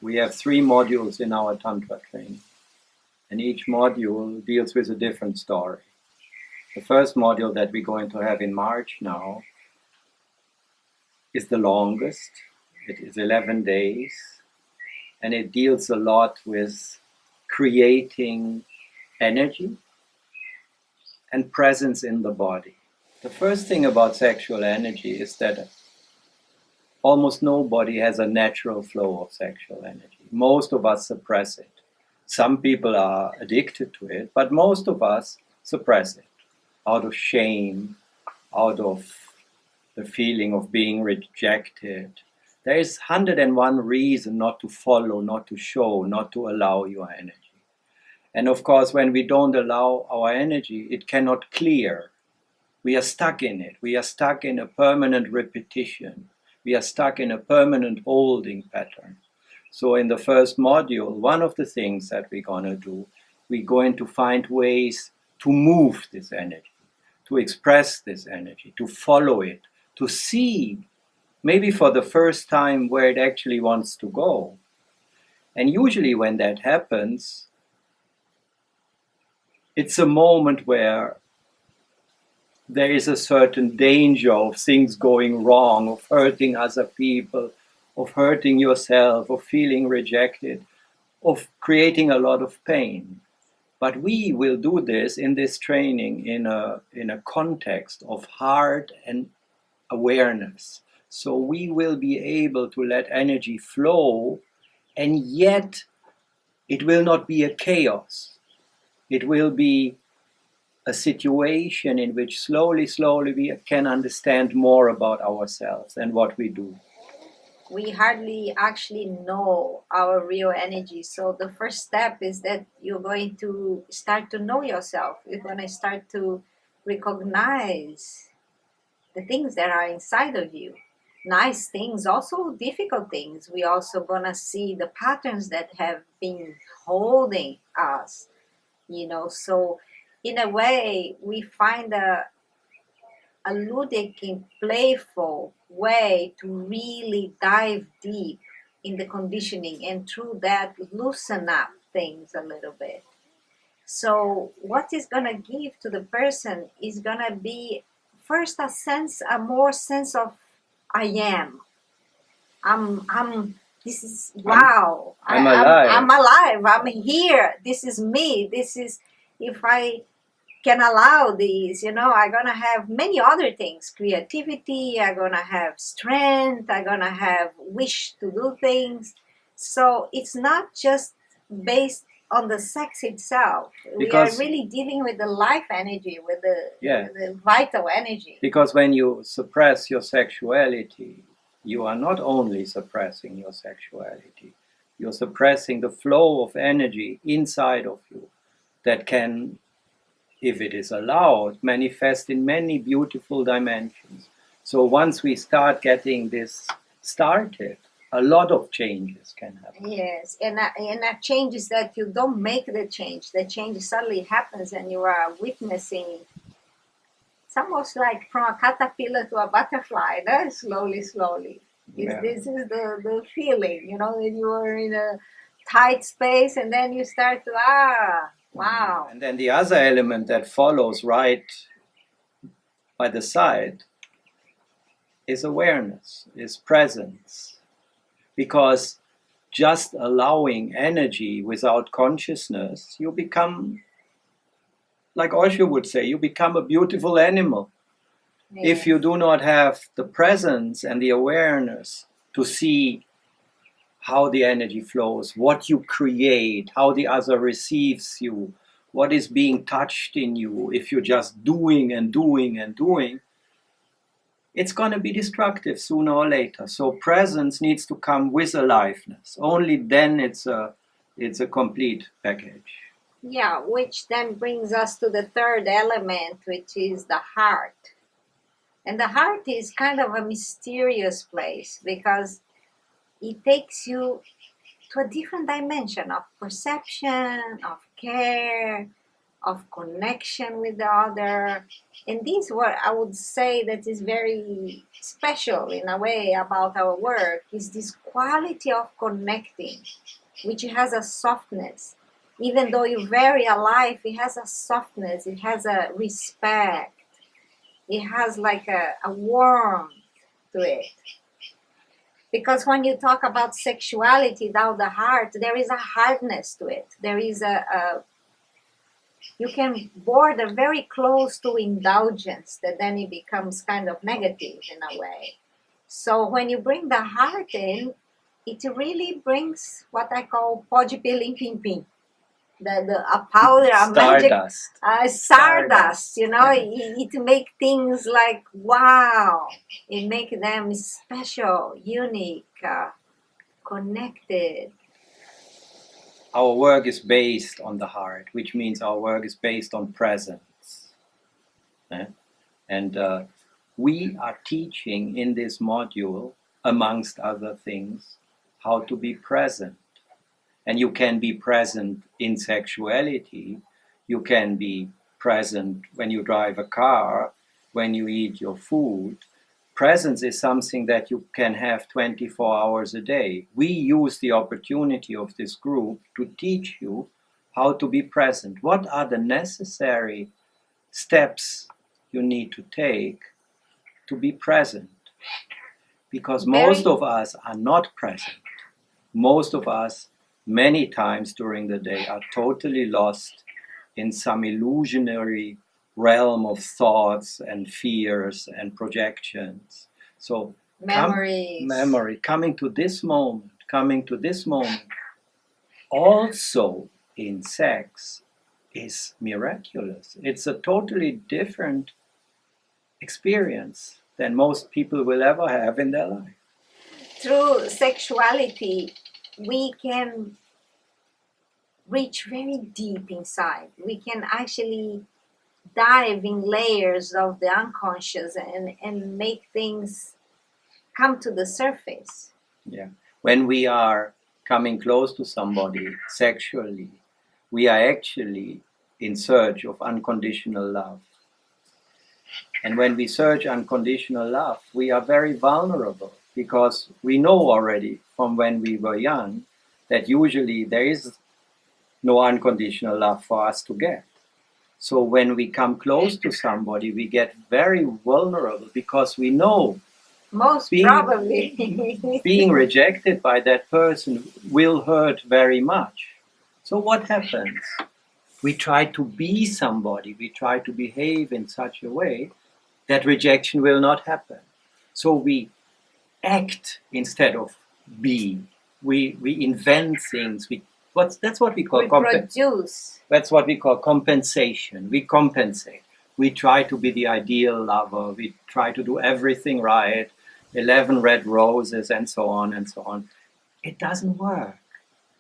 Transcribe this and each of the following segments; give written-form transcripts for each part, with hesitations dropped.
We have 3 modules in our Tantra training, and each module deals with a different story. The first module that we're going to have in March now is the longest. It is 11 days, and it deals a lot with creating energy and presence in the body. The first thing about sexual energy is that almost nobody has a natural flow of sexual energy. Most of us suppress it. Some people are addicted to it, but most of us suppress it out of shame, out of the feeling of being rejected. There is 101 reasons not to follow, not to show, not to allow your energy. And of course, when we don't allow our energy, it cannot clear. We are stuck in it. We are stuck in a permanent repetition. We are stuck in a permanent holding pattern. So in the first module, one of the things that we're going to do, we're going to find ways to move this energy, to express this energy, to follow it, to see, maybe for the first time, where it actually wants to go. And usually when that happens, it's a moment where there is a certain danger of things going wrong, of hurting other people, of hurting yourself, of feeling rejected, of creating a lot of pain. But we will do this in this training in a context of heart and awareness. So we will be able to let energy flow, and yet it will not be a chaos. It will be a situation in which slowly we can understand more about ourselves and what we do. We hardly actually know our real energy. So the first step is that you're going to start to know yourself. You're going to start to recognize the things that are inside of you. Nice things, also difficult things. We also going to see the patterns that have been holding us, So in a way, we find a ludic and playful way to really dive deep in the conditioning, and through that loosen up things a little bit. So what is going to give to the person is going to be first a more sense of I am. This is, wow. I'm alive. I'm alive. I'm here. This is me. This is, if I can allow these, I'm gonna have many other things: creativity, I'm gonna have strength, I'm gonna have wish to do things. So it's not just based on the sex itself. Because we are really dealing with the life energy, with Yeah. the vital energy. Because when you suppress your sexuality, you are not only suppressing your sexuality, you're suppressing the flow of energy inside of you that can, if it is allowed, manifest in many beautiful dimensions. So once we start getting this started, a lot of changes can happen. Yes, and that change is that you don't make the change. The change suddenly happens, and you are witnessing. It's almost like from a caterpillar to a butterfly, no? Slowly. Yeah. This is the feeling, that you are in a tight space, and then you start to, wow. And then the other element that follows right by the side is awareness, is presence. Because just allowing energy without consciousness, you become, like Osho would say, you become a beautiful animal. Yes. If you do not have the presence and the awareness to see how the energy flows, what you create, how the other receives you, what is being touched in you, if you're just doing and doing and doing, it's going to be destructive sooner or later. So presence needs to come with aliveness. Only then it's a complete package. Yeah, which then brings us to the third element, which is the heart. And the heart is kind of a mysterious place because it takes you to a different dimension of perception, of care, of connection with the other. And this is what I would say that is very special in a way about our work, is this quality of connecting, which has a softness. Even though you vary a life, it has a softness, it has a respect, it has like a warmth to it. Because when you talk about sexuality down the heart, there is a hardness to it. There is you can border very close to indulgence, that then it becomes kind of negative in a way. So when you bring the heart in, it really brings what I call pode pilim pim pim. A powder, a magic, stardust, you know, it make things like, wow, it make them special, unique, connected. Our work is based on the heart, which means our work is based on presence. And we are teaching in this module, amongst other things, how to be present. And you can be present in sexuality, you can be present when you drive a car, when you eat your food. Presence is something that you can have 24 hours a day. We use the opportunity of this group to teach you how to be present. What are the necessary steps you need to take to be present? Because most of us are not present. Most of us, many times during the day, are totally lost in some illusionary realm of thoughts and fears and projections. So coming to this moment, also in sex, is miraculous. It's a totally different experience than most people will ever have in their life. Through sexuality, we can reach very deep inside. We can actually dive in layers of the unconscious and make things come to the surface. Yeah. When we are coming close to somebody sexually, we are actually in search of unconditional love. And when we search unconditional love, we are very vulnerable, because we know already from when we were young that usually there is no unconditional love for us to get. So when we come close to somebody, we get very vulnerable, because we know being rejected by that person will hurt very much. So what happens? We try to be somebody, we try to behave in such a way that rejection will not happen. So we act instead of be. We invent things. That's what we call produce. That's what we call compensation. We compensate. We try to be the ideal lover. We try to do everything right. 11 red roses and so on and so on. It doesn't work.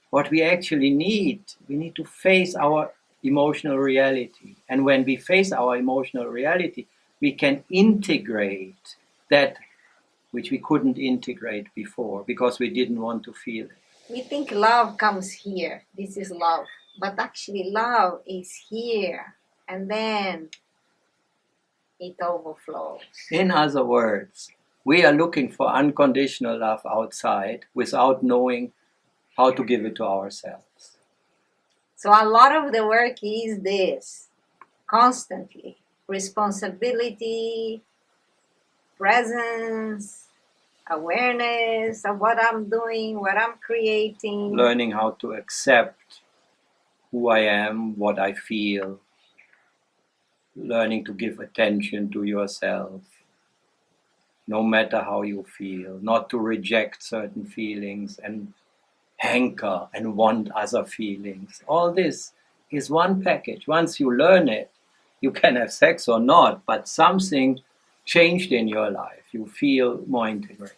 What we actually need, we need to face our emotional reality. And when we face our emotional reality, we can integrate that which we couldn't integrate before because we didn't want to feel it. We think love comes here. This is love. But actually love is here. And then it overflows. In other words, we are looking for unconditional love outside without knowing how to give it to ourselves. So a lot of the work is this, constantly. Responsibility, presence, awareness of what I'm doing, what I'm creating. Learning how to accept who I am, what I feel. Learning to give attention to yourself, no matter how you feel. Not to reject certain feelings and hanker and want other feelings. All this is one package. Once you learn it, you can have sex or not, but something changed in your life. You feel more integrated.